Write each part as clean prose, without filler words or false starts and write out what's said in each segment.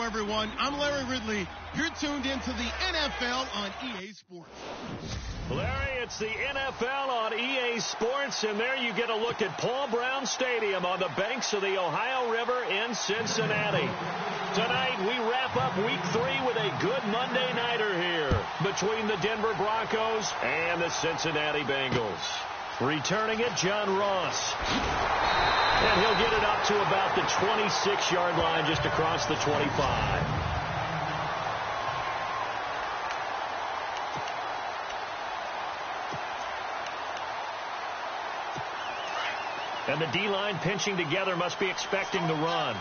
everyone. I'm Larry Ridley. You're tuned into the NFL on EA Sports. Larry, it's the NFL on EA Sports, and there you get a look at Paul Brown Stadium on the banks of the Ohio River in Cincinnati. Tonight, we wrap up Week 3 with a good Monday nighter here between the Denver Broncos and the Cincinnati Bengals. Returning it, John Ross. And he'll get it up to about the 26-yard line, just across the 25. And the D-line pinching together, must be expecting the run.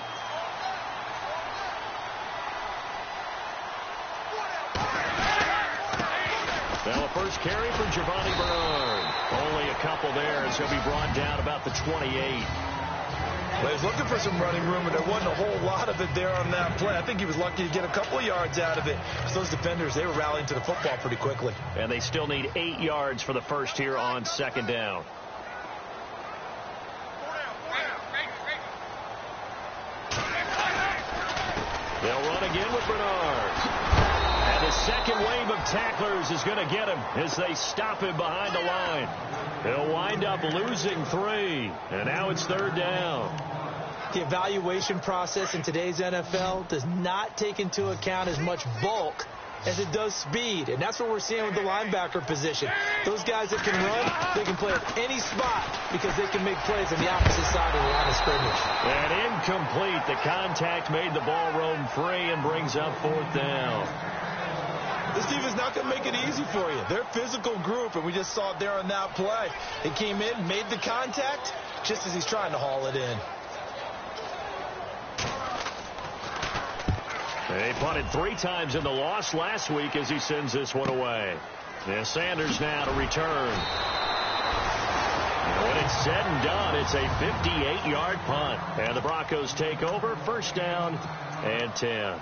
Now a first carry for Giovanni Bernard. Only a couple there as he'll be brought down about the 28. Well, he was looking for some running room, and there wasn't a whole lot of it there on that play. I think he was lucky to get a couple of yards out of it. So those defenders, they were rallying to the football pretty quickly. And they still need 8 yards for the first here on second down. They'll run again with Bernard. And the second wave of tacklers is going to get him as they stop him behind the line. He'll wind up losing 3. And now it's third down. The evaluation process in today's NFL does not take into account as much bulk as it does speed. And that's what we're seeing with the linebacker position. Those guys that can run, they can play at any spot because they can make plays on the opposite side of the line of scrimmage. And incomplete. The contact made the ball roam free and brings up fourth down. This defense is not going to make it easy for you. They're a physical group, and we just saw it there on that play. He came in, made the contact, just as he's trying to haul it in. They punted 3 times in the loss last week as he sends this one away. And Sanders now to return. When it's said and done, it's a 58-yard punt. And the Broncos take over, first down and 10.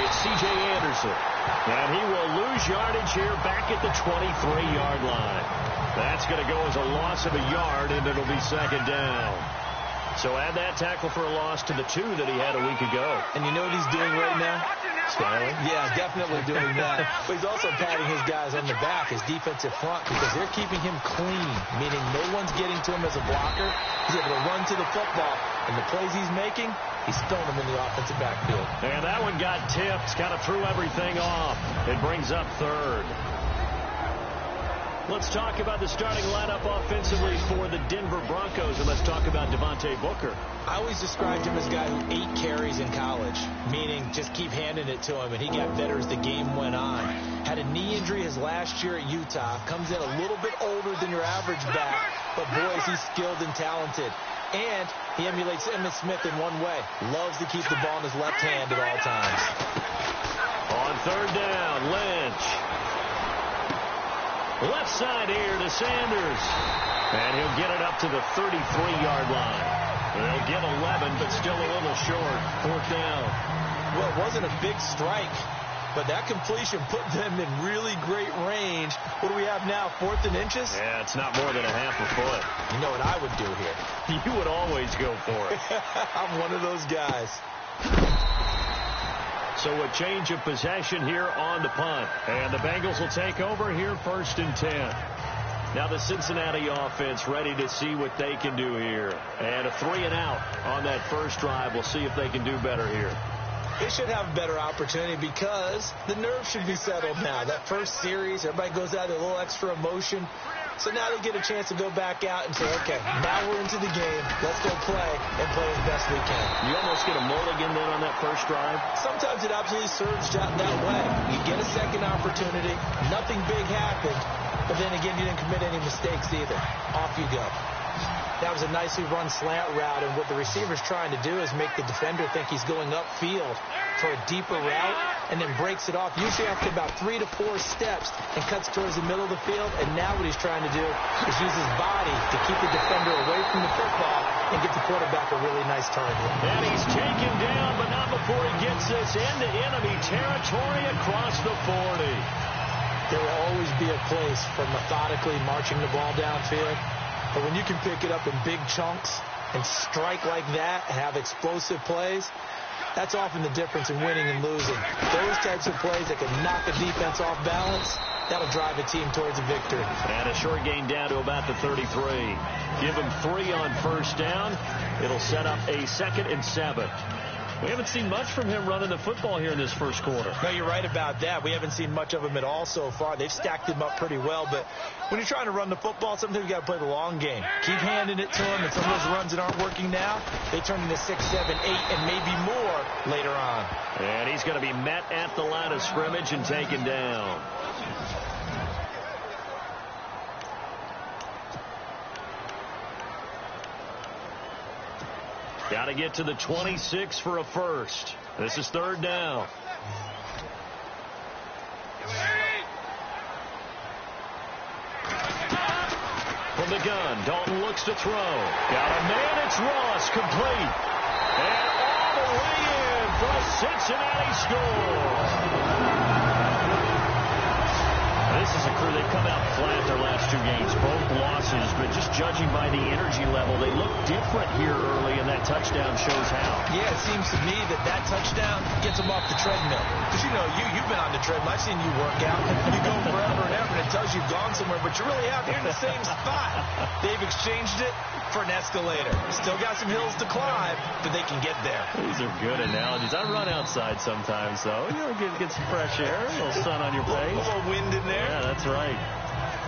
C.J. Anderson. And he will lose yardage here back at the 23-yard line. That's going to go as a loss of a yard, and it'll be second down. So add that tackle for a loss to the 2 that he had a week ago. And you know what he's doing right now? Styling? Yeah, definitely doing that. But he's also patting his guys on the back, his defensive front, because they're keeping him clean, meaning no one's getting to him as a blocker. He's able to run to the football, and the plays he's making, he's throwing them in the offensive backfield. And that one got tipped, kind of threw everything off. It brings up third. Let's talk about the starting lineup offensively for the Denver Broncos, and let's talk about Devontae Booker. I always described him as a guy who 8 carries in college, meaning just keep handing it to him, and he got better as the game went on. Had a knee injury his last year at Utah. Comes in a little bit older than your average back, but boy, is he skilled and talented. And he emulates Emmitt Smith in one way. Loves to keep the ball in his left hand at all times. On third down, Lynch. Left side here to Sanders. And he'll get it up to the 33-yard line. They'll get 11, but still a little short. Fourth down. Well, it wasn't a big strike, but that completion put them in really great range. What do we have now, 4th and inches? Yeah, it's not more than a half a foot. You know what I would do here? You would always go for it. I'm one of those guys. So a change of possession here on the punt. And the Bengals will take over here, 1st and 10. Now the Cincinnati offense ready to see what they can do here. And a 3 and out on that first drive. We'll see if they can do better here. They should have a better opportunity because the nerves should be settled now. That first series, everybody goes out with a little extra emotion. So now they get a chance to go back out and say, okay, now we're into the game. Let's go play and play as best we can. You almost get a mulligan then on that first drive? Sometimes it absolutely serves that way. You get a second opportunity. Nothing big happened. But then again, you didn't commit any mistakes either. Off you go. That was a nicely run slant route, and what the receiver's trying to do is make the defender think he's going upfield for a deeper route and then breaks it off, usually after about 3 to 4 steps, and cuts towards the middle of the field. And now what he's trying to do is use his body to keep the defender away from the football and give the quarterback a really nice target. And he's taken down, but not before he gets this into enemy territory across the 40. There will always be a place for methodically marching the ball downfield, but when you can pick it up in big chunks and strike like that, have explosive plays, that's often the difference in winning and losing. Those types of plays that can knock a defense off balance, that'll drive a team towards a victory. And a short gain down to about the 33. Give him 3 on first down. It'll set up a 2nd and 7. We haven't seen much from him running the football here in this first quarter. No, you're right about that. We haven't seen much of him at all so far. They've stacked him up pretty well, but when you're trying to run the football, sometimes you got to play the long game. Keep handing it to him, and some of those runs that aren't working now, they turn into 6, 7, 8, and maybe more later on. And he's going to be met at the line of scrimmage and taken down. Got to get to the 26 for a first. This is 3rd down. From the gun, Dalton looks to throw. Got a man, it's Ross, complete. And all the way in for a Cincinnati score. This is a crew, they've come out flat their last 2 games, both losses, but just judging by the energy level, they look different here early, and that touchdown shows how. Yeah, it seems to me that touchdown gets them off the treadmill. Because, you know, you've been on the treadmill. I've seen you work out. You go forever and ever, and it tells you've gone somewhere, but you're really out here in the same spot. They've exchanged it for an escalator. Still got some hills to climb, but they can get there. These are good analogies. I run outside sometimes, though. You know, get some fresh air, a little sun on your face. A little wind in there. Yeah, that's right.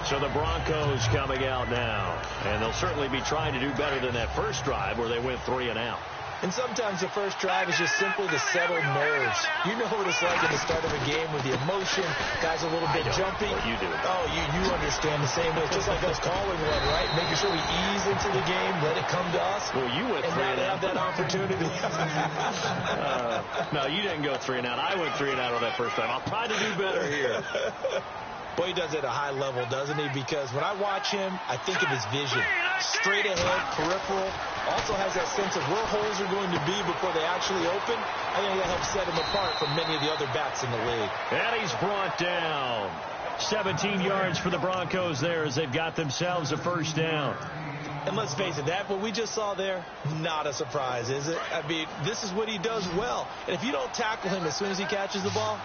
So the Broncos coming out now, and they'll certainly be trying to do better than that first drive where they went 3 and out. And sometimes the first drive is just simply to settle nerves. You know what it's like at the start of a game with the emotion, guys a little bit jumpy. What you do. Oh, you understand the same way. It's just like us calling one, right? Making sure we ease into the game, let it come to us. Well, you went 3 and out. Have that opportunity. No, you didn't go 3 and out. I went 3 and out on that first time. I'll try to do better here. Boy, he does it at a high level, doesn't he? Because when I watch him, I think of his vision. Straight ahead, peripheral. Also has that sense of where holes are going to be before they actually open. I think that helps set him apart from many of the other backs in the league. And he's brought down. 17 yards for the Broncos there as they've got themselves a first down. And let's face it, that what we just saw there, not a surprise, is it? I mean, this is what he does well. And if you don't tackle him as soon as he catches the ball,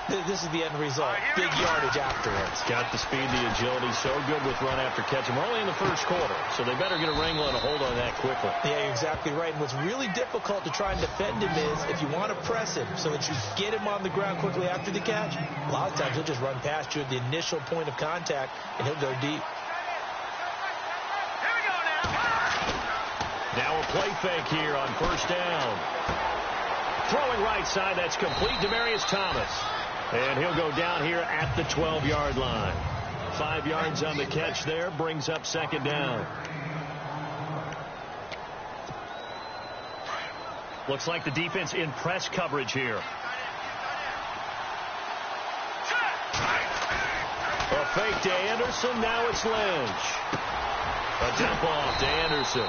this is the end result. Big yardage afterwards. Got the speed, the agility, so good with run after catch. And we're only in the first quarter, so they better get a wrangle and a hold on that quickly. Yeah, you're exactly right. And what's really difficult to try and defend him is if you want to press him so that you get him on the ground quickly after the catch, a lot of times he'll just run past you at the initial point of contact, and he'll go deep. Now a play fake here on first down. Throwing right side, that's complete. Demaryius Thomas. And he'll go down here at the 12-yard line. 5 yards on the catch there, brings up 2nd down. Looks like the defense in press coverage here. A fake to Anderson, now it's Lynch. A dump off to Anderson.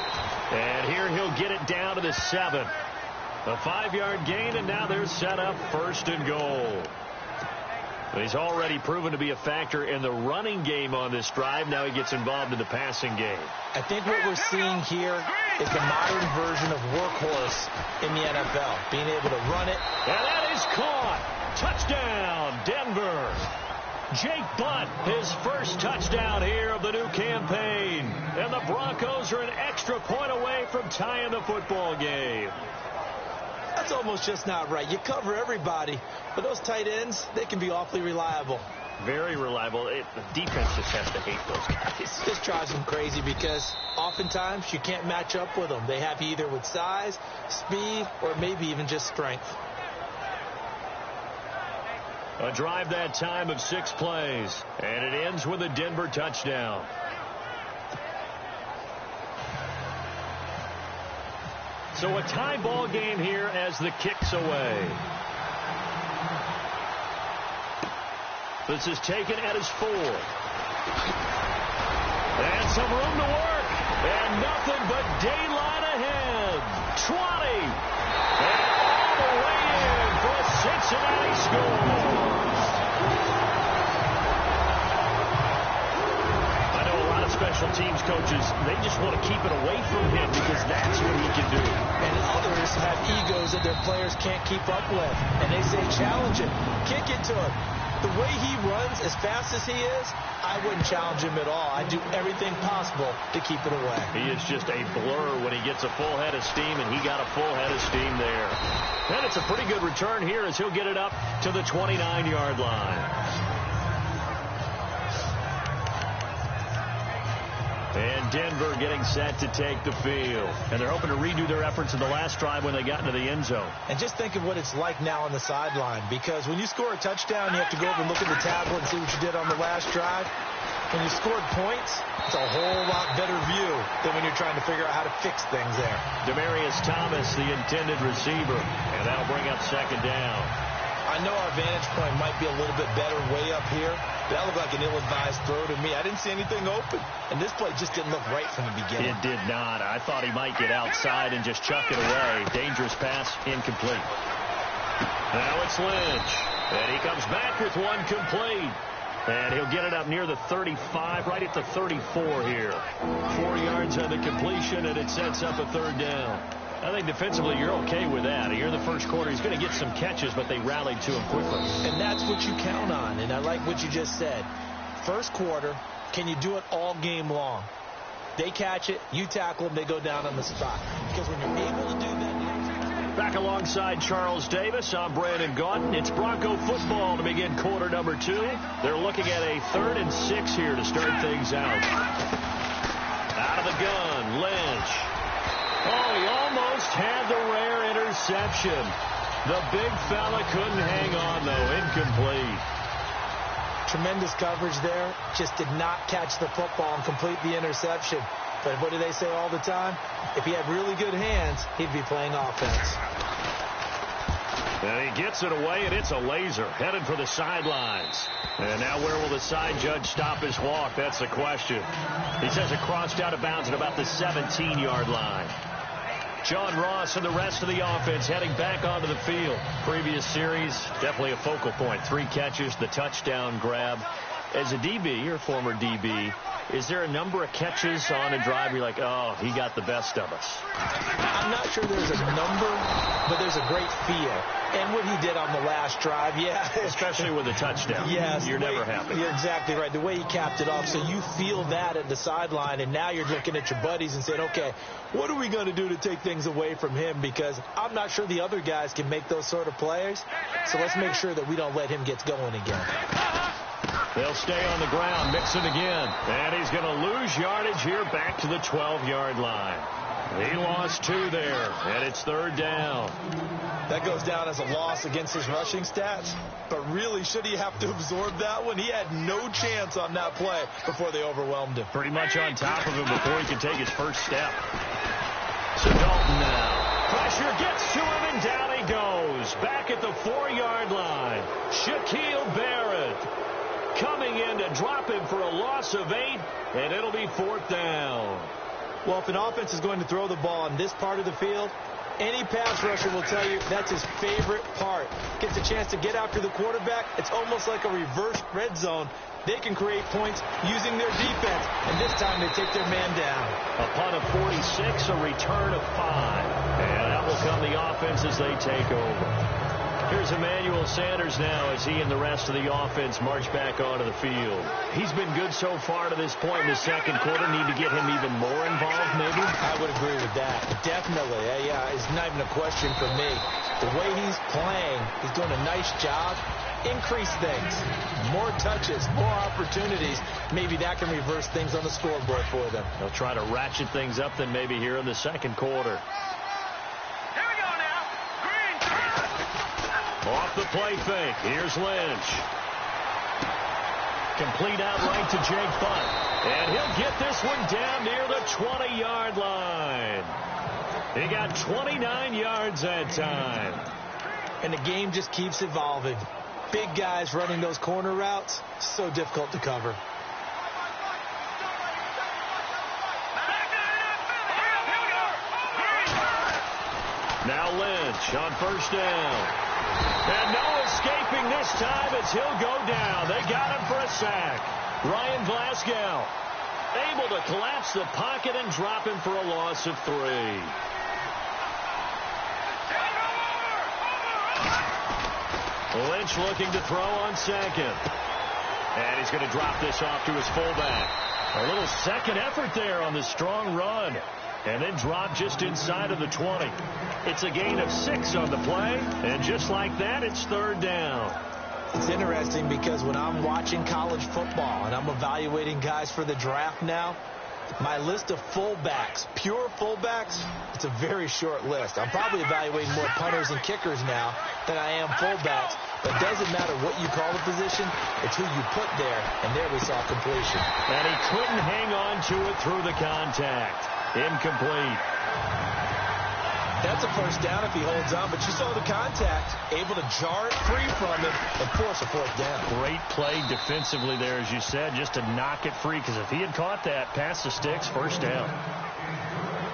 And here he'll get it down to the 7. A 5-yard gain, and now they're set up 1st and goal. He's already proven to be a factor in the running game on this drive. Now he gets involved in the passing game. I think what we're seeing here is the modern version of workhorse in the NFL. Being able to run it. And that is caught. Touchdown, Denver. Jake Butt, his first touchdown here of the new campaign. And the Broncos are an extra point away from tying the football game. That's almost just not right. You cover everybody, but those tight ends, they can be awfully reliable. Very reliable. The defense just has to hate those guys. This drives them crazy because oftentimes you can't match up with them. They have you either with size, speed, or maybe even just strength. A drive that time of 6 plays, and it ends with a Denver touchdown. So a tie ball game here as the kick's away. This is taken at his 4. And some room to work. And nothing but daylight ahead. 20. And all the way in for a Cincinnati score. I know a lot of special teams coaches, they just want to keep it away from him because that's what he can do. And others have egos that their players can't keep up with. And they say, challenge him. Kick it to him. The way he runs, as fast as he is, I wouldn't challenge him at all. I'd do everything possible to keep it away. He is just a blur when he gets a full head of steam, and he got a full head of steam there. And it's a pretty good return here as he'll get it up to the 29-yard line. And Denver getting set to take the field. And they're hoping to redo their efforts in the last drive when they got into the end zone. And just think of what it's like now on the sideline. Because when you score a touchdown, you have to go over and look at the tablet and see what you did on the last drive. When you scored points, it's a whole lot better view than when you're trying to figure out how to fix things there. Demaryius Thomas, the intended receiver. And that'll bring up second down. I know our vantage point might be a little bit better way up here. That looked like an ill-advised throw to me. I didn't see anything open. And this play just didn't look right from the beginning. It did not. I thought he might get outside and just chuck it away. Dangerous pass, incomplete. Now it's Lynch. And he comes back with one complete. And he'll get it up near the 35, right at the 34 here. 4 yards on the completion, and it sets up a third down. I think defensively you're okay with that. Here in the first quarter, he's going to get some catches, but they rallied to him quickly. And that's what you count on, and I like what you just said. First quarter, can you do it all game long? They catch it, you tackle them, they go down on the spot. Because when you're able to do that... Back alongside Charles Davis, I'm Brandon Gaudin. It's Bronco football to begin quarter number 2. They're looking at a 3rd and 6 here to start things out. Out of the gun, Lynch. Oh, he almost had the rare interception. The big fella couldn't hang on, though. Incomplete. Tremendous coverage there. Just did not catch the football and complete the interception. But what do they say all the time? If he had really good hands, he'd be playing offense. And he gets it away, and it's a laser. Headed for the sidelines. And now where will the side judge stop his walk? That's the question. He says it crossed out of bounds at about the 17-yard line. John Ross and the rest of the offense heading back onto the field. Previous series, definitely a focal point. 3 catches, the touchdown grab. As a DB, or former DB, is there a number of catches on a drive where you're like, oh, he got the best of us? I'm not sure there's a number, but there's a great feel. And what he did on the last drive, yeah. Especially with a touchdown. Yes. You're never happy. You're exactly right. The way he capped it off, so you feel that at the sideline, and now you're looking at your buddies and saying, okay, what are we going to do to take things away from him? Because I'm not sure the other guys can make those sort of plays, so let's make sure that we don't let him get going again. They'll stay on the ground, mix it again. And he's going to lose yardage here back to the 12-yard line. He lost 2 there, and it's 3rd down. That goes down as a loss against his rushing stats. But really, should he have to absorb that one? He had no chance on that play before they overwhelmed him. Pretty much on top of him before he could take his first step. So Dalton now. Pressure gets to him, and down he goes. Back at the 4-yard line. Shaquille Barrett coming in to drop him for a loss of 8, and it'll be 4th down. Well, if an offense is going to throw the ball in this part of the field, any pass rusher will tell you that's his favorite part. Gets a chance to get after the quarterback. It's almost like a reverse red zone. They can create points using their defense, and this time they take their man down. A punt of 46, a return of 5. And that will come the offense as they take over. Here's Emmanuel Sanders now as he and the rest of the offense march back onto the field. He's been good so far to this point in the second quarter. Need to get him even more involved, maybe? I would agree with that. Definitely. Yeah, it's not even a question for me. The way he's playing, he's doing a nice job. Increase things. More touches, more opportunities. Maybe that can reverse things on the scoreboard for them. They'll try to ratchet things up then maybe here in the second quarter. Off the play fake. Here's Lynch. Complete out right to Jake Butt. And he'll get this one down near the 20-yard line. He got 29 yards that time. And the game just keeps evolving. Big guys running those corner routes, so difficult to cover. Now Lynch on first down. And no escaping this time as he'll go down. They got him for a sack. Ryan Glasgow able to collapse the pocket and drop him for a loss of 3. Lynch looking to throw on second. And he's going to drop this off to his fullback. A little second effort there on the strong run. And then drop just inside of the 20. It's a gain of 6 on the play. And just like that, it's third down. It's interesting because when I'm watching college football and I'm evaluating guys for the draft now, my list of fullbacks, pure fullbacks, it's a very short list. I'm probably evaluating more punters and kickers now than I am fullbacks. But it doesn't matter what you call the position, it's who you put there. And there we saw completion. And he couldn't hang on to it through the contact. Incomplete. That's a first down if he holds on, but you saw the contact, able to jar it free from him and force a fourth down. Great play defensively there, as you said, just to knock it free, because if he had caught that, past the sticks, first down.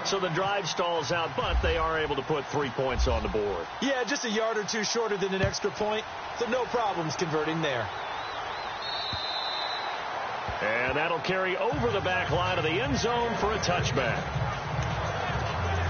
So the drive stalls out, but they are able to put 3 points on the board. Yeah, just a yard or two shorter than an extra point, so no problems converting there. And that'll carry over the back line of the end zone for a touchback.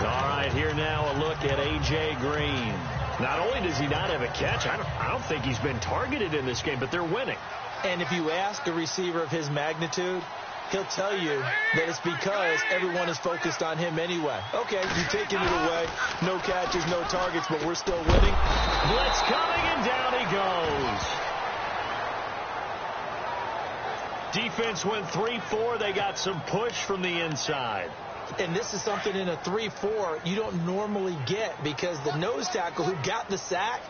All right, here now a look at A.J. Green. Not only does he not have a catch, I don't think he's been targeted in this game, but they're winning. And if you ask a receiver of his magnitude, he'll tell you that it's because everyone is focused on him anyway. Okay, you're taking it away. No catches, no targets, but we're still winning. Blitz coming, and down he goes. Defense went 3-4. They got some push from the inside. And this is something in a 3-4 you don't normally get, because the nose tackle who got the sack,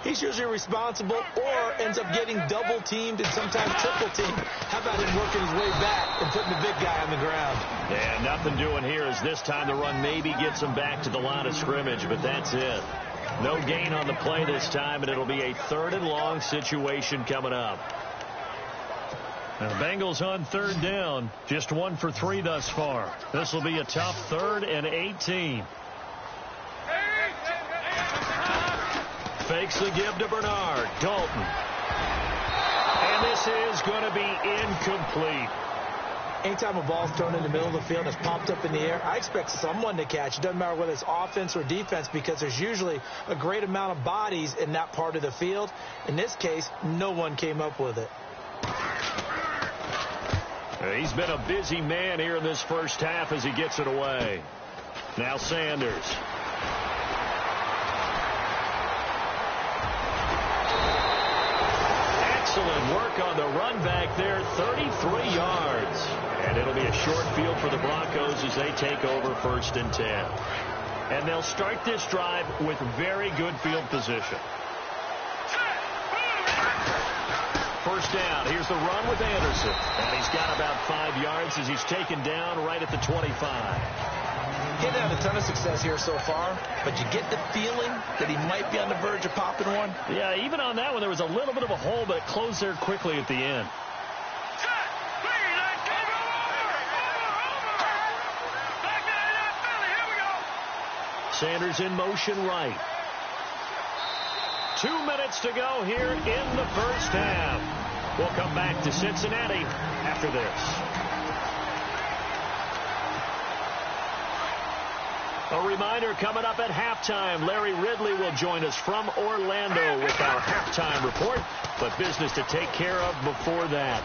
he's usually responsible or ends up getting double teamed and sometimes triple teamed. How about him working his way back and putting the big guy on the ground? Yeah, nothing doing here as this time the run maybe gets him back to the line of scrimmage, but that's it. No gain on the play this time, and it'll be a 3rd and long situation coming up. Now, the Bengals on 3rd down, just 1 for 3 thus far. This will be a tough 3rd and 18. Fakes the give to Bernard. Dalton. And this is going to be incomplete. Anytime a ball's thrown in the middle of the field and it's popped up in the air, I expect someone to catch. It doesn't matter whether it's offense or defense, because there's usually a great amount of bodies in that part of the field. In this case, no one came up with it. He's been a busy man here in this first half as he gets it away. Now Sanders. Excellent work on the run back there, 33 yards. And it'll be a short field for the Broncos as they take over 1st and 10. And they'll start this drive with very good field position. First down. Here's the run with Anderson. And he's got about 5 yards as he's taken down right at the 25. He hasn't had a ton of success here so far, but you get the feeling that he might be on the verge of popping one. Yeah, even on that one, there was a little bit of a hole, but it closed there quickly at the end. Sanders in motion right. 2 minutes to go here in the first half. We'll come back to Cincinnati after this. A reminder, coming up at halftime, Larry Ridley will join us from Orlando with our halftime report, but business to take care of before that.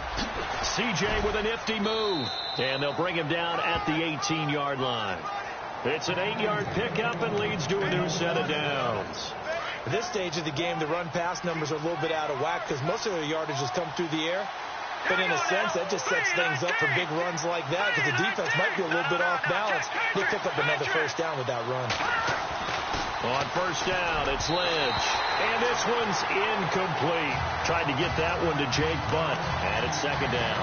CJ with a nifty move, and they'll bring him down at the 18-yard line. It's an 8-yard pickup and leads to a new set of downs. At this stage of the game, the run-pass numbers are a little bit out of whack because most of their yardage has come through the air. But in a sense, that just sets things up for big runs like that because the defense might be a little bit off balance. They pick up another first down with that run. On first down, it's Lynch. And this one's incomplete. Tried to get that one to Jake Butt. And it's second down.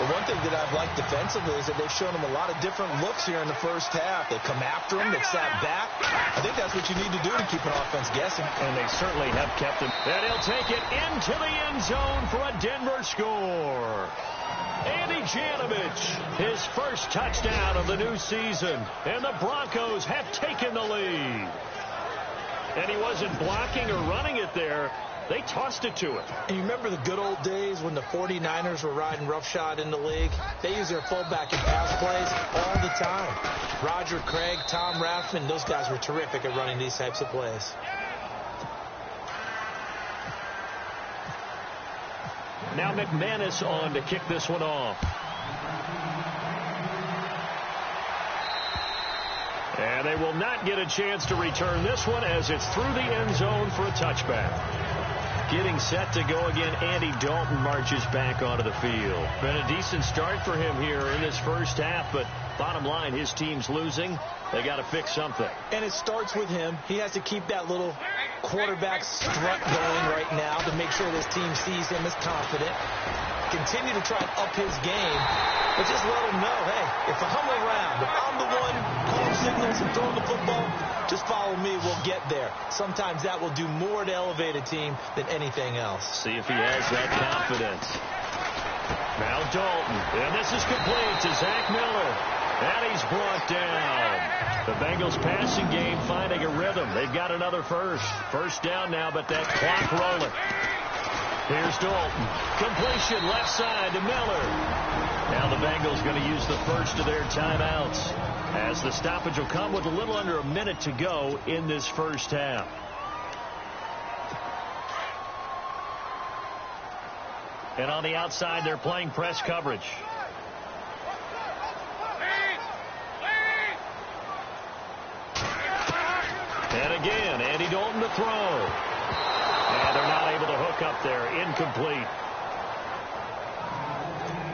The one thing that I've liked defensively is that they've shown him a lot of different looks here in the first half. They come after him. They've sat back. I think that's what you need to do to keep an offense guessing. And they certainly have kept him. And he'll take it into the end zone for a Denver score. Andy Janovich, his first touchdown of the new season. And the Broncos have taken the lead. And he wasn't blocking or running it there. They tossed it to him. And you remember the good old days when the 49ers were riding roughshod in the league? They used their fullback in pass plays all the time. Roger Craig, Tom Rathman, those guys were terrific at running these types of plays. Now McManus on to kick this one off. And they will not get a chance to return this one as it's through the end zone for a touchback. Getting set to go again, Andy Dalton marches back onto the field. Been a decent start for him here in this first half, but bottom line, his team's losing. They got to fix something. And it starts with him. He has to keep that little quarterback strut going right now to make sure this team sees him as confident. Continue to try and up his game, but just let him know, hey, if I'm around, if I'm the one calling signals and throwing the football, just follow me, we'll get there. Sometimes that will do more to elevate a team than anything else. See if he has that confidence. Now Dalton, and this is complete to Zach Miller. And he's brought down. The Bengals passing game finding a rhythm. They've got another first. First down now, but that clock rolling. Here's Dalton. Completion left side to Miller. Now the Bengals going to use the first of their timeouts, as the stoppage will come with a little under a minute to go in this first half. And on the outside, they're playing press coverage. And again, Andy Dalton to throw. And they're not able to hook up there. Incomplete.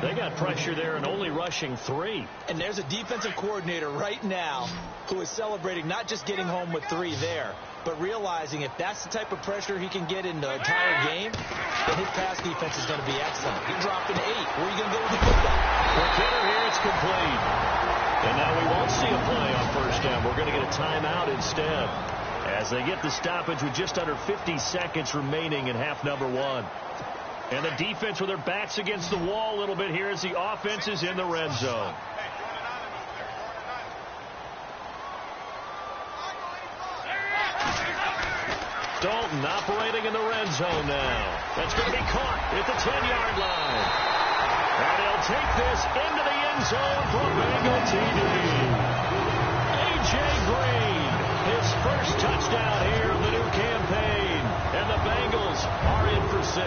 They got pressure there and only rushing 3. And there's a defensive coordinator right now who is celebrating not just getting home with 3 there, but realizing if that's the type of pressure he can get in the entire game, then his pass defense is going to be excellent. He dropped an 8. Where are you going to go with the football? For Kidder here, it's complete. And now we won't see a play on first down. We're going to get a timeout instead, as they get the stoppage with just under 50 seconds remaining in half number 1. And the defense with their backs against the wall a little bit here as the offense is in the red zone. Dalton operating in the red zone now. That's going to be caught at the 10-yard line. And he'll take this into the end zone for a Bengal TD. A.J. Green, his first touchdown here of the new campaign. And the Bengals are in for 6.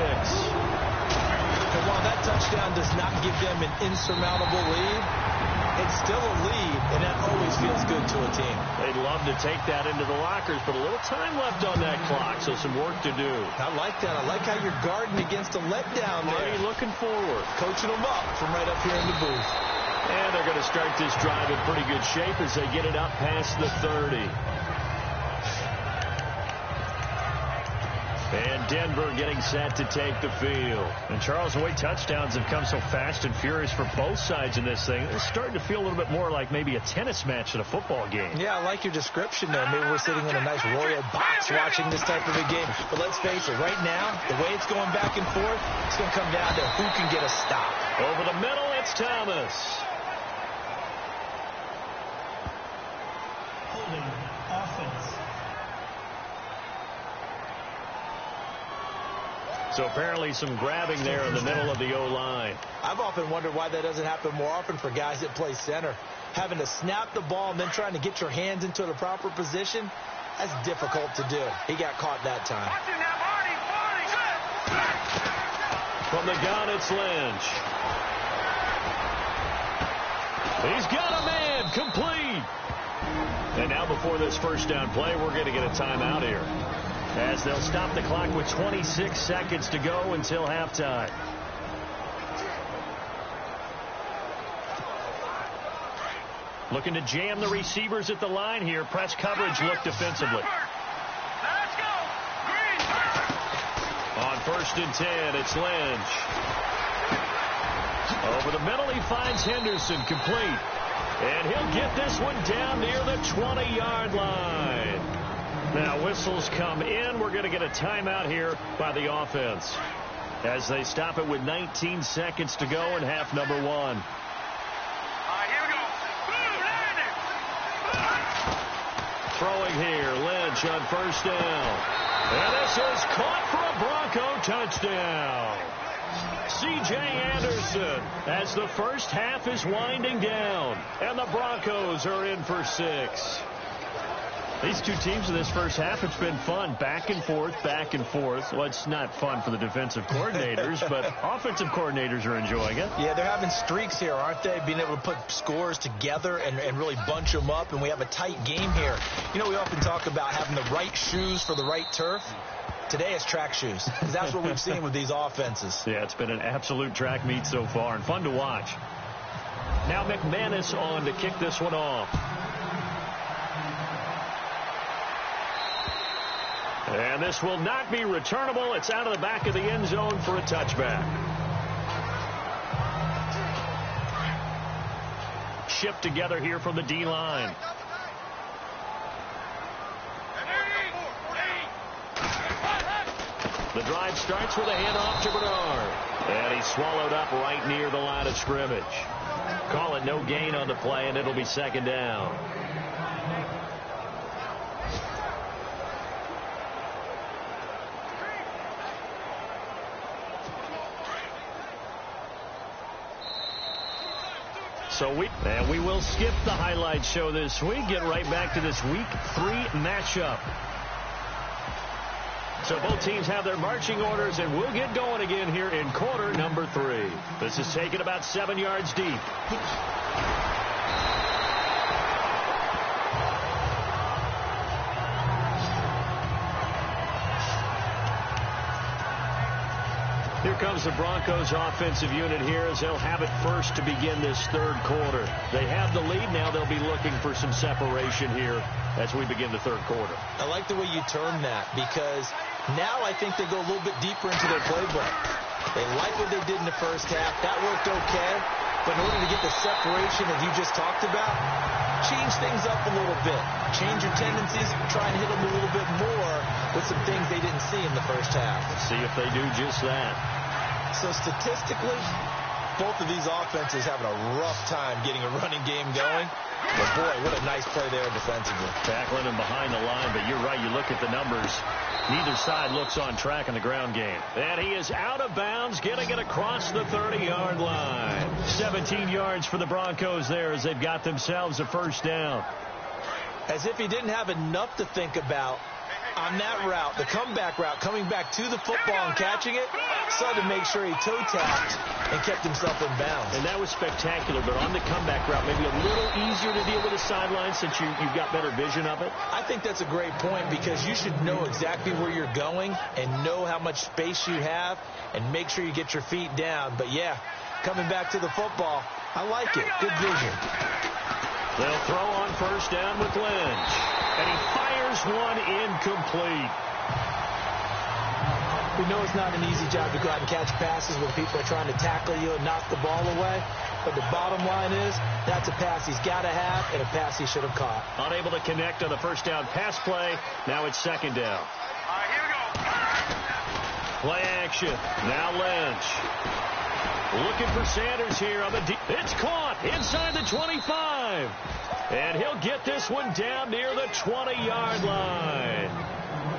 And while that touchdown does not give them an insurmountable lead, it's still a lead, and that always feels good to a team. They'd love to take that into the lockers, but a little time left on that clock, so some work to do. I like that. I like how you're guarding against a letdown there. Already looking forward. Coaching them up from right up here in the booth. And they're going to start this drive in pretty good shape as they get it up past the 30. And Denver getting set to take the field. And Charles, the way touchdowns have come so fast and furious for both sides in this thing, it's starting to feel a little bit more like maybe a tennis match at a football game. Yeah, I like your description there. Maybe we're sitting in a nice royal box watching this type of a game. But let's face it, right now, the way it's going back and forth, it's going to come down to who can get a stop. Over the middle, it's Thomas. Holding offense. So apparently some grabbing there in the middle of the O-line. I've often wondered why that doesn't happen more often for guys that play center. Having to snap the ball and then trying to get your hands into the proper position, that's difficult to do. He got caught that time. From the gun, it's Lynch. He's got a man, complete. And now before this first down play, we're going to get a timeout here, as they'll stop the clock with 26 seconds to go until halftime. Looking to jam the receivers at the line here. Press coverage look defensively. On 1st and 10, it's Lynch. Over the middle, he finds Henderson, complete. And he'll get this one down near the 20-yard line. Now whistles come in. We're going to get a timeout here by the offense, as they stop it with 19 seconds to go in half number 1. Here we go. throwing here. Lynch on first down. And this is caught for a Bronco touchdown. C.J. Anderson as the first half is winding down. And the Broncos are in for 6. These two teams in this first half, it's been fun. Back and forth, back and forth. Well, it's not fun for the defensive coordinators, but offensive coordinators are enjoying it. Yeah, they're having streaks here, aren't they? Being able to put scores together and really bunch them up, and we have a tight game here. You know, we often talk about having the right shoes for the right turf. Today it's track shoes, because that's what we've seen with these offenses. Yeah, it's been an absolute track meet so far, and fun to watch. Now McManus on to kick this one off. And this will not be returnable. It's out of the back of the end zone for a touchback. Shipped together here from the D-line. The drive starts with a handoff to Bernard. And he's swallowed up right near the line of scrimmage. Call it no gain on the play, and it'll be second down. So we will skip the highlight show this week. Get right back to this week 3 matchup. So both teams have their marching orders, and we'll get going again here in quarter number 3. This is taken about 7 yards deep. Here comes the Broncos offensive unit here as they'll have it first to begin this third quarter. They have the lead. Now they'll be looking for some separation here as we begin the third quarter. I like the way you term that, because now I think they go a little bit deeper into their playbook. They like what they did in the first half. That worked okay. But in order to get the separation that you just talked about, change things up a little bit. Change your tendencies. Try and hit them a little bit more with some things they didn't see in the first half. Let's see if they do just that. So statistically, both of these offenses having a rough time getting a running game going. But boy, what a nice play there defensively. Tackling him behind the line, but you're right. You look at the numbers. Neither side looks on track in the ground game. And he is out of bounds, getting it across the 30-yard line. 17 yards for the Broncos there as they've got themselves a first down. As if he didn't have enough to think about on that route, the comeback route, coming back to the football and catching it, so to make sure he toe-tapped and kept himself in bounds. And that was spectacular, but on the comeback route, maybe a little easier to deal with the sideline since you've got better vision of it. I think that's a great point, because you should know exactly where you're going and know how much space you have and make sure you get your feet down. But, yeah, coming back to the football, I like it. Good vision. They'll throw on first down with Lynch. And he fires one incomplete. We know it's not an easy job to go out and catch passes when people are trying to tackle you and knock the ball away. But the bottom line is, that's a pass he's got to have and a pass he should have caught. Unable to connect on the first down pass play. Now it's second down. All right, here we go. Play action. Now Lynch. Looking for Sanders here on the deep. It's caught inside the 25. And he'll get this one down near the 20-yard line.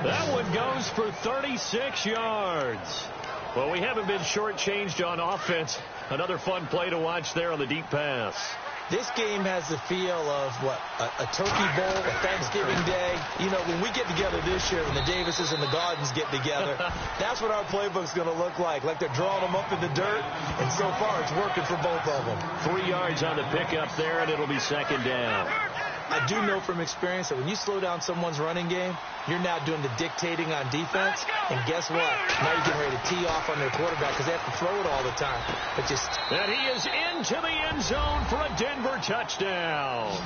That one goes for 36 yards. Well, we haven't been shortchanged on offense. Another fun play to watch there on the deep pass. This game has the feel of, a turkey bowl, a Thanksgiving Day. You know, when we get together this year, when the Davises and the Gardens get together, that's what our playbook's going to look like they're drawing them up in the dirt, and so far it's working for both of them. 3 yards on the pickup there, and it'll be second down. I do know from experience that when you slow down someone's running game, you're now doing the dictating on defense. And guess what? Now you're getting ready to tee off on their quarterback because they have to throw it all the time. But and he is into the end zone for a Denver touchdown.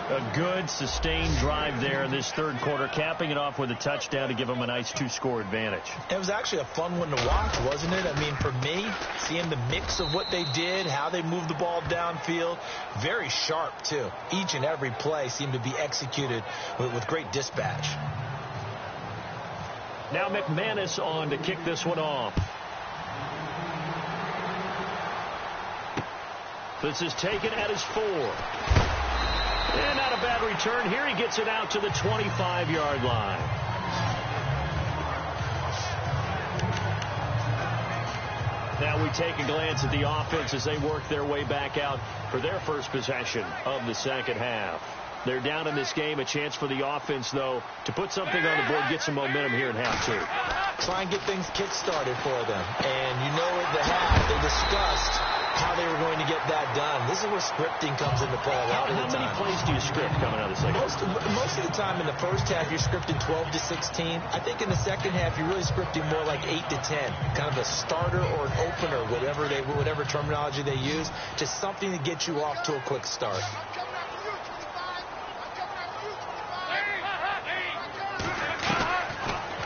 A good, sustained drive there in this third quarter, capping it off with a touchdown to give them a nice 2-score advantage. It was actually a fun one to watch, wasn't it? I mean, for me, seeing the mix of what they did, how they moved the ball downfield, very sharp, too. Each and every play seemed to be executed with great dispatch. Now McManus on to kick this one off. This is taken at his 4. And not a bad return here. He gets it out to the 25-yard line. Now we take a glance at the offense as they work their way back out for their first possession of the second half. They're down in this game. A chance for the offense, though, to put something on the board, get some momentum here in half two. Try and get things kick-started for them. And you know at the half, they discussed how they were going to get that done. This is where scripting comes into play a lot of the time. How many plays do you script coming out of the second half? Most of the time in the first half, you're scripting 12 to 16. I think in the second half, you're really scripting more like 8 to 10. Kind of a starter or an opener, whatever terminology they use. Just something to get you off to a quick start.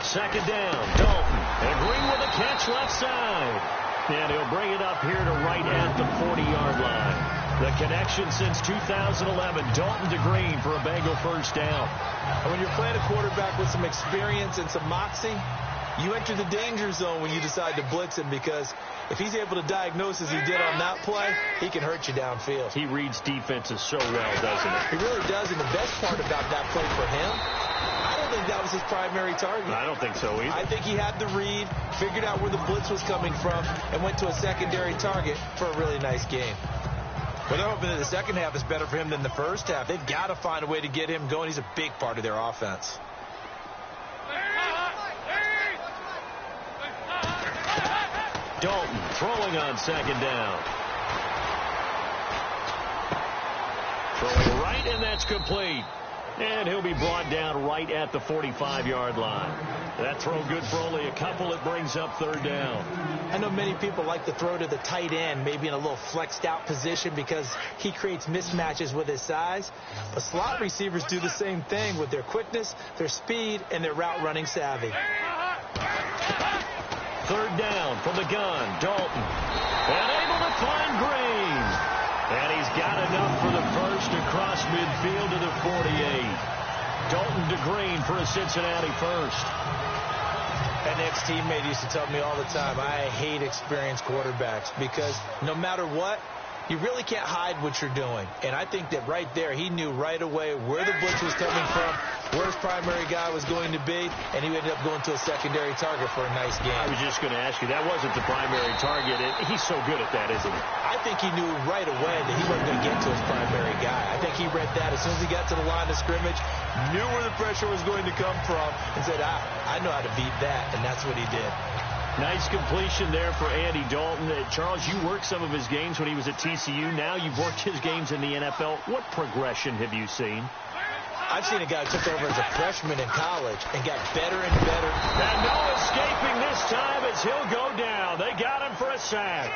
Second down, Dalton. And Green with a catch left side. And he'll bring it up here to right at the 40-yard line. The connection since 2011, Dalton to Green for a Bengal first down. And when you're playing a quarterback with some experience and some moxie, you enter the danger zone when you decide to blitz him, because if he's able to diagnose as he did on that play, he can hurt you downfield. He reads defenses so well, doesn't he? He really does, and the best part about that play for him, I don't think that was his primary target. I don't think so either. I think he had the read, figured out where the blitz was coming from, and went to a secondary target for a really nice game. But they're hoping that the second half is better for him than the first half. They've got to find a way to get him going. He's a big part of their offense. Dalton throwing on second down. Throwing right, and that's complete. And he'll be brought down right at the 45-yard line. That throw good for only a couple. It brings up third down. I know many people like to throw to the tight end, maybe in a little flexed out position because he creates mismatches with his size. But slot receivers do the same thing with their quickness, their speed, and their route running savvy. Third down from the gun, Dalton. And able to find Green. And he's got enough for the first across midfield to the 48. Dalton to Green for a Cincinnati first. An ex-teammate used to tell me all the time, I hate experienced quarterbacks because no matter what, you really can't hide what you're doing. And I think that right there, he knew right away where the blitz was coming from, where his primary guy was going to be, and he ended up going to a secondary target for a nice game. I was just going to ask you, that wasn't the primary target. He's so good at that, isn't he? I think he knew right away that he wasn't going to get to his primary guy. I think he read that as soon as he got to the line of scrimmage, knew where the pressure was going to come from, and said, I know how to beat that, and that's what he did. Nice completion there for Andy Dalton. Charles, you worked some of his games when he was at TCU. Now you've worked his games in the NFL. What progression have you seen? I've seen a guy who took over as a freshman in college and got better and better. And no escaping this time as he'll go down. They got him for a sack.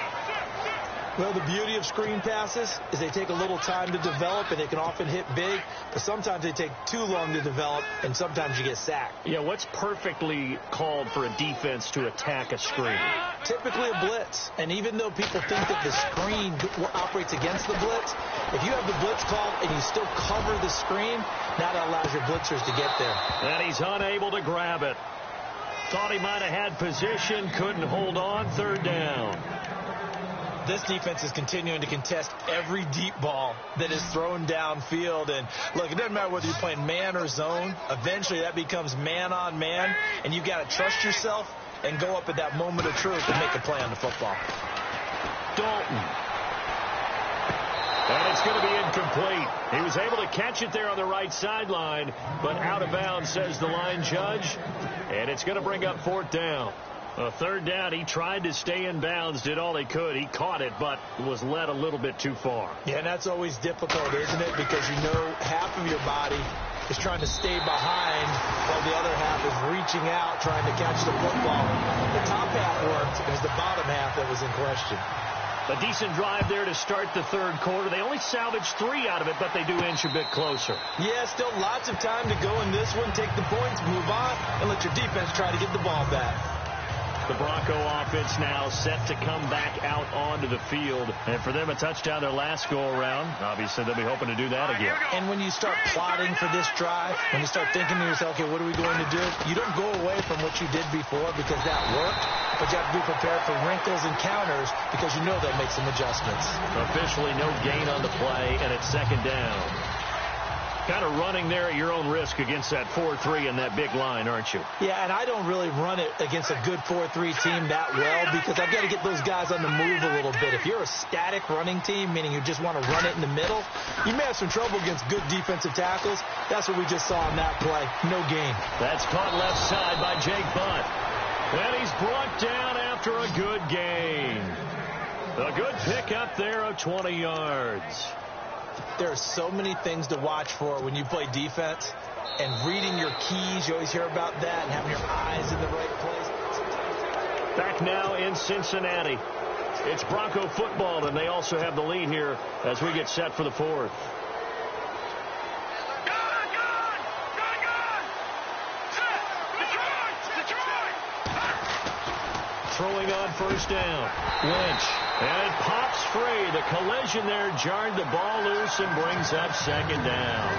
Well, the beauty of screen passes is they take a little time to develop, and they can often hit big, but sometimes they take too long to develop, and sometimes you get sacked. Yeah, what's perfectly called for a defense to attack a screen? Typically a blitz, and even though people think that the screen operates against the blitz, if you have the blitz called and you still cover the screen, that allows your blitzers to get there. And he's unable to grab it. Thought he might have had position, couldn't hold on, third down. This defense is continuing to contest every deep ball that is thrown downfield. And, look, it doesn't matter whether you're playing man or zone. Eventually, that becomes man-on-man, and you've got to trust yourself and go up at that moment of truth and make a play on the football. Dalton. And it's going to be incomplete. He was able to catch it there on the right sideline, but out of bounds, says the line judge. And it's going to bring up fourth down. A third down, he tried to stay in bounds, did all he could. He caught it, but was led a little bit too far. Yeah, and that's always difficult, isn't it? Because you know half of your body is trying to stay behind while the other half is reaching out, trying to catch the football. The top half worked. It was the bottom half that was in question. A decent drive there to start the third quarter. They only salvaged 3 out of it, but they do inch a bit closer. Yeah, still lots of time to go in this one. Take the points, move on, and let your defense try to get the ball back. The Bronco offense now set to come back out onto the field. And for them, a touchdown their last go-around. Obviously, they'll be hoping to do that again. And when you start plotting for this drive, when you start thinking to yourself, okay, what are we going to do? You don't go away from what you did before because that worked. But you have to be prepared for wrinkles and counters because you know they'll make some adjustments. Officially no gain on the play, and it's second down. Kind of running there at your own risk against that 4-3 and that big line, aren't you? Yeah, and I don't really run it against a good 4-3 team that well because I've got to get those guys on the move a little bit. If you're a static running team, meaning you just want to run it in the middle, you may have some trouble against good defensive tackles. That's what we just saw on that play. No gain. That's caught left side by Jake Butt. And he's brought down after a good gain. A good pickup there of 20 yards. There are so many things to watch for when you play defense, and reading your keys, you always hear about that, and having your eyes in the right place. Back now in Cincinnati. It's Bronco football, and they also have the lead here as we get set for the fourth. Throwing on first down. Lynch. And it pops free. The collision there jarred the ball loose and brings up second down.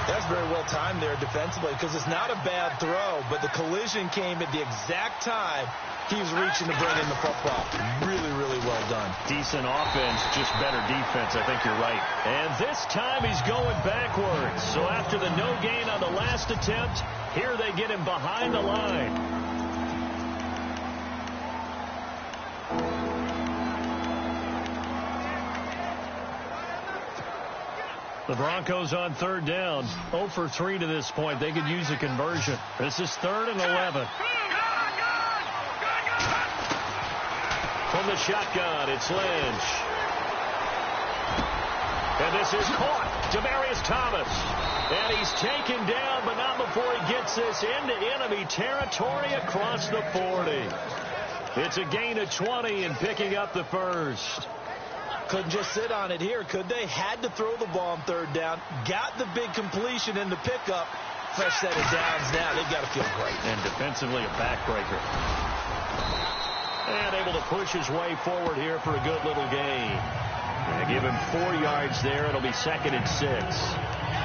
That's very well timed there defensively because it's not a bad throw, but the collision came at the exact time he was reaching to bring in the football. Really, really well done. Decent offense, just better defense. I think you're right. And this time he's going backwards. So after the no gain on the last attempt, here they get him behind the line. The Broncos on third down. 0 for 3 to this point. They could use a conversion. This is 3rd and 11. From the shotgun, it's Lynch. And this is caught. Demaryius Thomas. And he's taken down, but not before he gets this into enemy territory across the 40. It's a gain of 20 and picking up the first. Couldn't just sit on it here, could they? Had to throw the ball on third down. Got the big completion in the pickup. Fresh set of downs now. They've got to feel great. And defensively, a backbreaker. And able to push his way forward here for a good little gain. And give him 4 yards there. It'll be 2nd and 6.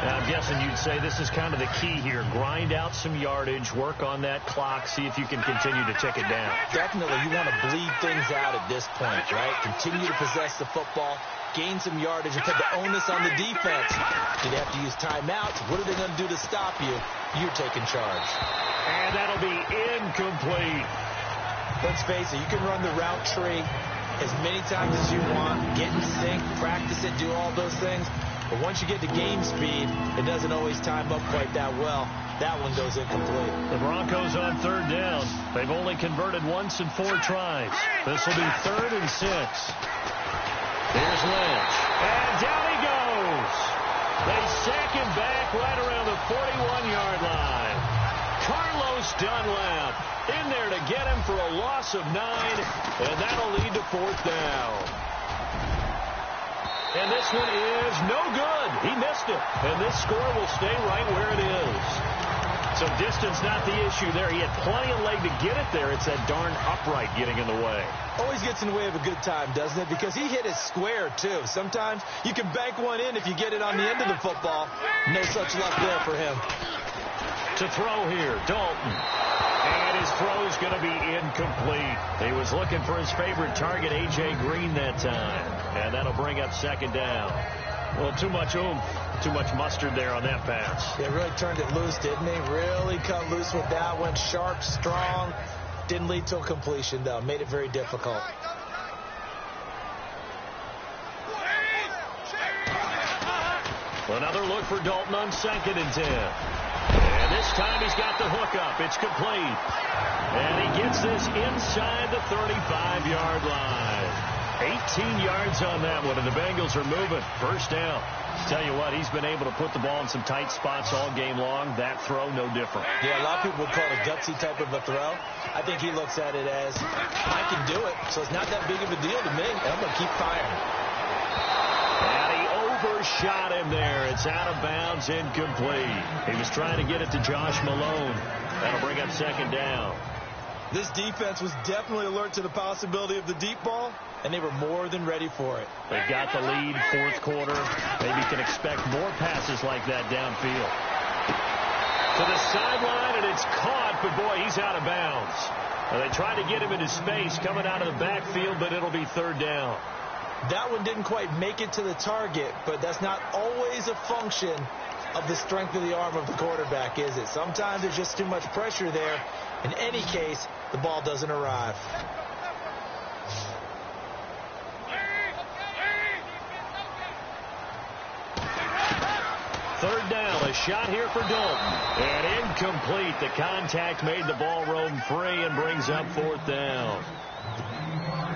Now, I'm guessing you'd say this is kind of the key here. Grind out some yardage, work on that clock, see if you can continue to tick it down. Definitely. You want to bleed things out at this point, right? Continue to possess the football, gain some yardage, and put the onus on the defense. Do they have to use timeouts? What are they going to do to stop you? You're taking charge. And that'll be incomplete. Let's face it, you can run the route tree as many times as you want, get in sync, practice it, do all those things. But once you get to game speed, it doesn't always time up quite that well. That one goes incomplete. The Broncos on third down. They've only converted once in 4 tries. This will be 3rd and 6. Here's Lynch. And down he goes. They sack him back right around the 41-yard line. Carlos Dunlap in there to get him for a loss of 9, and that'll lead to 4th down. And this one is no good. He missed it. And this score will stay right where it is. So distance not the issue there. He had plenty of leg to get it there. It's that darn upright getting in the way. Always gets in the way of a good time, doesn't it? Because he hit it square, too. Sometimes you can bank one in if you get it on the end of the football. No such luck there for him. To throw here, Dalton. And his throw's going to be incomplete. He was looking for his favorite target, A.J. Green, that time. And that'll bring up 2nd down. Well, too much oomph, too much mustard there on that pass. They really turned it loose, didn't they? Really cut loose with that one. Sharp, strong. Didn't lead to a completion, though. Made it very difficult. Another look for Dalton on 2nd and 10. And this time he's got the hook up. It's complete. And he gets this inside the 35-yard line. 18 yards on that one, and the Bengals are moving. First down. Tell you what, he's been able to put the ball in some tight spots all game long. That throw, no different. Yeah, a lot of people would call it a gutsy type of a throw. I think he looks at it as, I can do it, so it's not that big of a deal to me. I'm going to keep firing. And he overshot him there. It's out of bounds, incomplete. He was trying to get it to Josh Malone. That'll bring up 2nd down. This defense was definitely alert to the possibility of the deep ball, and they were more than ready for it. They've got the lead, 4th quarter. Maybe can expect more passes like that downfield. To the sideline, and it's caught, but boy, he's out of bounds. They tried to get him into space coming out of the backfield, but it'll be 3rd down. That one didn't quite make it to the target, but that's not always a function of the strength of the arm of the quarterback, is it? Sometimes there's just too much pressure there. In any case, the ball doesn't arrive. Third down, a shot here for Dalton. And incomplete. The contact made the ball roam free and brings up fourth down.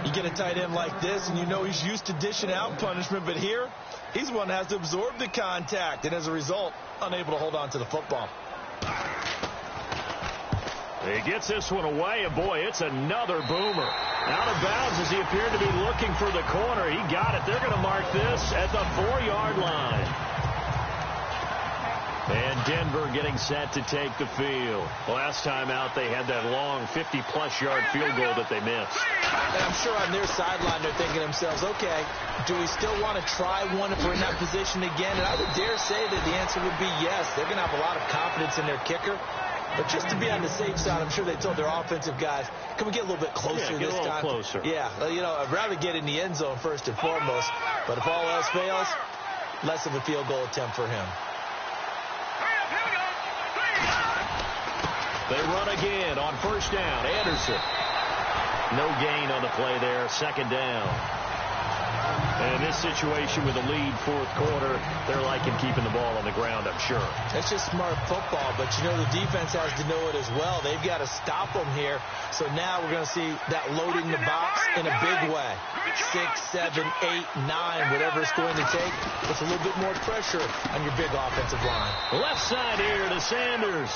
You get a tight end like this, and you know he's used to dishing out punishment, but here, he's one that has to absorb the contact, and as a result, unable to hold on to the football. He gets this one away, and boy, it's another boomer. Out of bounds as he appeared to be looking for the corner. He got it. They're going to mark this at the 4-yard line. And Denver getting set to take the field. Last time out, they had that long 50-plus yard field goal that they missed. And I'm sure on their sideline, they're thinking to themselves, okay, do we still want to try one if we're in that position again? And I would dare say that the answer would be yes. They're going to have a lot of confidence in their kicker. But just to be on the safe side, I'm sure they told their offensive guys, can we get a little bit closer this time? Get a little closer. Yeah, you know, I'd rather get in the end zone first and foremost. But if all else fails, less of a field goal attempt for him. They run again on first down. Anderson. No gain on the play there. Second down. And in this situation with a lead fourth quarter, they're liking keeping the ball on the ground, I'm sure. That's just smart football, but you know the defense has to know it as well. They've got to stop them here. So now we're going to see that loading the box in a big way. 6, 7, 8, 9, whatever it's going to take. Puts a little bit more pressure on your big offensive line. Left side here to Sanders.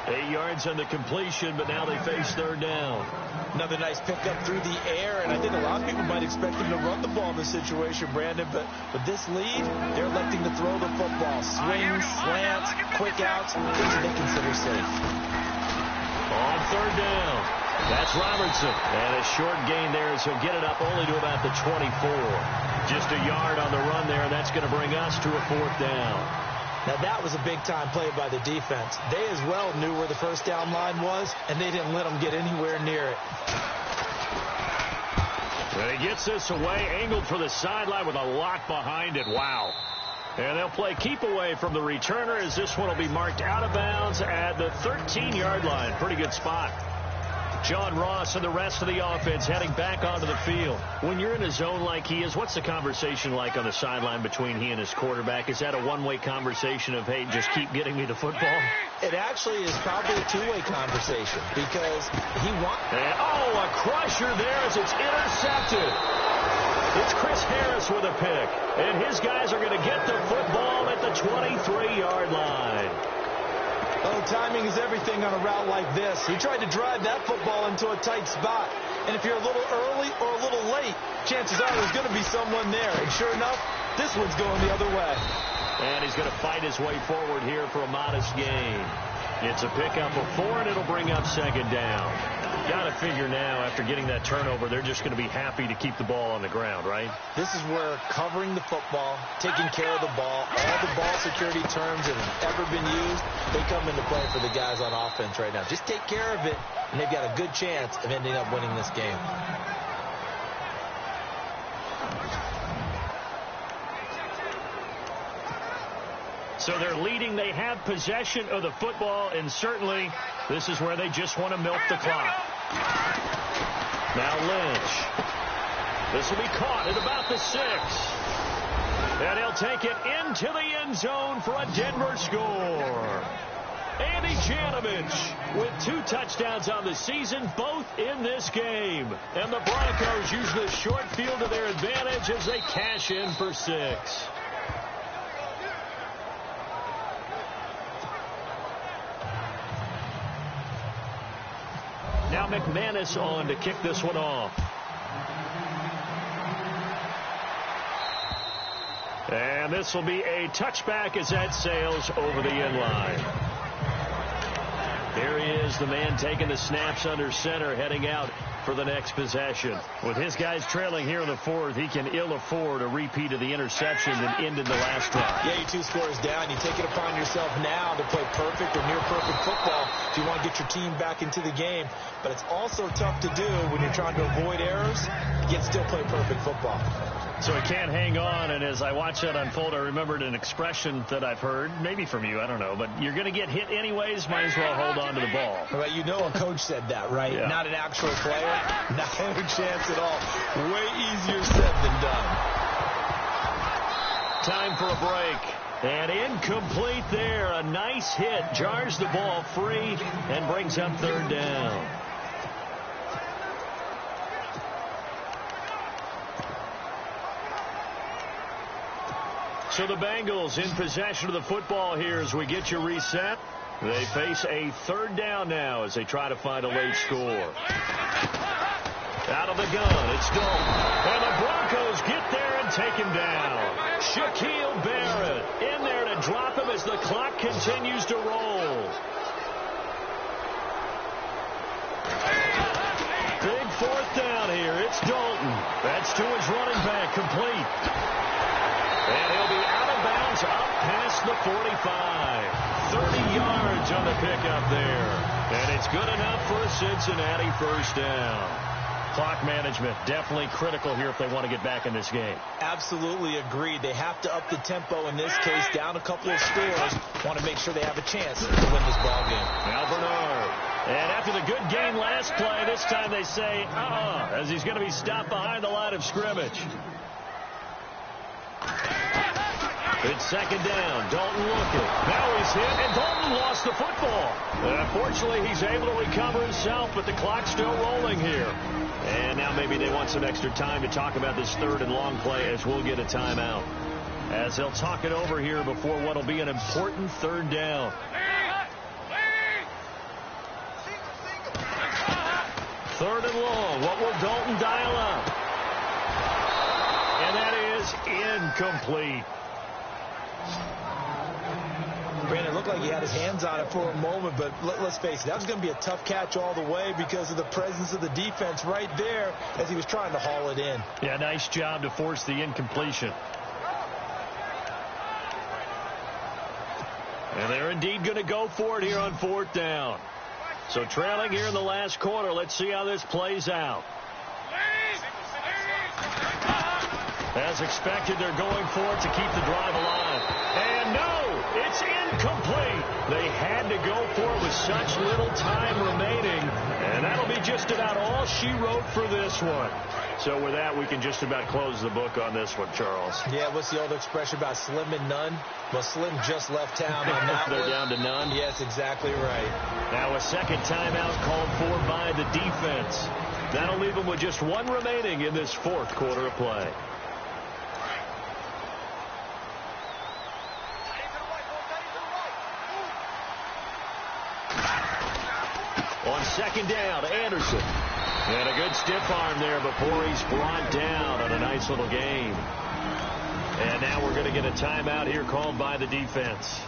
8 yards on the completion, but now they face third down. Another nice pickup through the air, and I think a lot of people might expect him to run the ball in this situation, Brandon, but with this lead, they're electing to throw the football. Swings, slants, quick outs, things they consider safe. On third down, that's Robertson. And a short gain there as he'll get it up only to about the 24. Just a yard on the run there, and that's going to bring us to a fourth down. Now, that was a big-time play by the defense. They as well knew where the first down line was, and they didn't let them get anywhere near it. And he gets this away, angled for the sideline with a lot behind it. Wow. And they'll play keep away from the returner as this one will be marked out of bounds at the 13-yard line. Pretty good spot. John Ross and the rest of the offense heading back onto the field. When you're in a zone like he is, what's the conversation like on the sideline between he and his quarterback? Is that a one-way conversation of, hey, just keep getting me the football? It actually is probably a two-way conversation because he wants... a crusher there as it's intercepted. It's Chris Harris with a pick. And his guys are going to get the football at the 23-yard line. Oh, timing is everything on a route like this. He tried to drive that football into a tight spot. And if you're a little early or a little late, chances are there's going to be someone there. And sure enough, this one's going the other way. And he's going to fight his way forward here for a modest gain. It's a pickup of 4, and it'll bring up second down. Got to figure now, after getting that turnover, they're just going to be happy to keep the ball on the ground, right? This is where covering the football, taking care of the ball, all the ball security terms that have ever been used, they come into play for the guys on offense right now. Just take care of it, and they've got a good chance of ending up winning this game. So they're leading. They have possession of the football, and certainly this is where they just want to milk the clock. Now Lynch. This will be caught at about the 6. And he'll take it into the end zone for a Denver score. Andy Janovich with 2 touchdowns on the season, both in this game. And the Broncos use the short field to their advantage as they cash in for 6. Now McManus on to kick this one off. And this will be a touchback as that sails over the end line. There he is, the man taking the snaps under center, heading out for the next possession. With his guys trailing here in the 4th, he can ill afford a repeat of the interception that ended the last drive. Yeah, you 2 scores down. You take it upon yourself now to play perfect or near perfect football if you want to get your team back into the game. But it's also tough to do when you're trying to avoid errors, yet still play perfect football. So he can't hang on, and as I watch that unfold, I remembered an expression that I've heard, maybe from you, I don't know, but you're going to get hit anyways, might as well hold on to the ball. Well, you know a coach said that, right? Yeah. Not an actual player. Not a chance at all. Way easier said than done. Time for a break. And incomplete there. A nice hit. Jars the ball free and brings up third down. So the Bengals in possession of the football here as we get you reset. They face a third down now as they try to find a late score. Out of the gun, it's Dalton. And the Broncos get there and take him down. Shaquille Barrett in there to drop him as the clock continues to roll. Big fourth down here. It's Dalton. That's to his running back, complete. And he'll be out of bounds up past the 45. 30 yards on the pickup there. And it's good enough for a Cincinnati first down. Clock management definitely critical here if they want to get back in this game. Absolutely agreed. They have to up the tempo in this case, down a couple of scores. Want to make sure they have a chance to win this ball game. Now Bernard. And after the good game last play, this time they say, as he's going to be stopped behind the line of scrimmage. It's second down. Dalton looking. Now he's hit, and Dalton lost the football. Unfortunately, he's able to recover himself, but the clock's still rolling here. And now maybe they want some extra time to talk about this third and long play as we'll get a timeout. As they'll talk it over here before what will be an important third down. Third and long. What will Dalton dial up? And that is incomplete. Brandon, it looked like he had his hands on it for a moment, but let's face it, that was going to be a tough catch all the way because of the presence of the defense right there as he was trying to haul it in. Yeah, nice job to force the incompletion. And they're indeed going to go for it here on fourth down. So trailing here in the last quarter, let's see how this plays out. As expected, they're going for it to keep the drive alive. And no, it's incomplete. They had to go for it with such little time remaining. And that'll be just about all she wrote for this one. So with that, we can just about close the book on this one, Charles. Yeah, what's the old expression about slim and none? Well, Slim just left town on that They're one. down to none? Yes, exactly right. Now a second timeout called for by the defense. That'll leave them with just one remaining in this fourth quarter of play. On second down, Anderson. And a good stiff arm there before he's brought down on a nice little gain. And now we're going to get a timeout here called by the defense.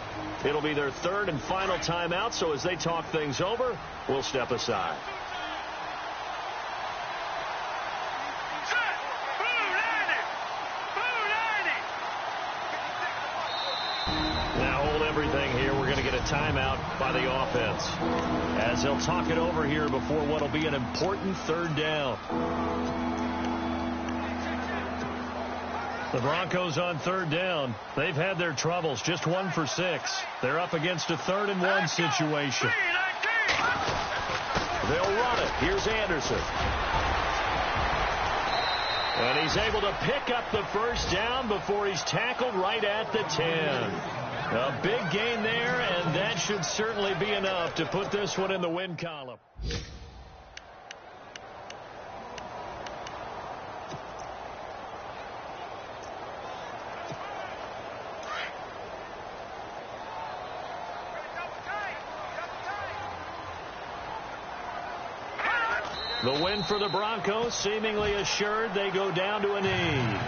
It'll be their third and final timeout, so as they talk things over, we'll step aside. Now hold everything here. We're going to get a timeout by the offense as they'll talk it over here before what will be an important third down. The Broncos on third down. They've had their troubles. Just 1 for 6. They're up against a 3rd and 1 situation. They'll run it. Here's Anderson. And he's able to pick up the first down before he's tackled right at the 10. A big gain there, and that should certainly be enough to put this one in the win column. The win for the Broncos seemingly assured. They go down to a knee.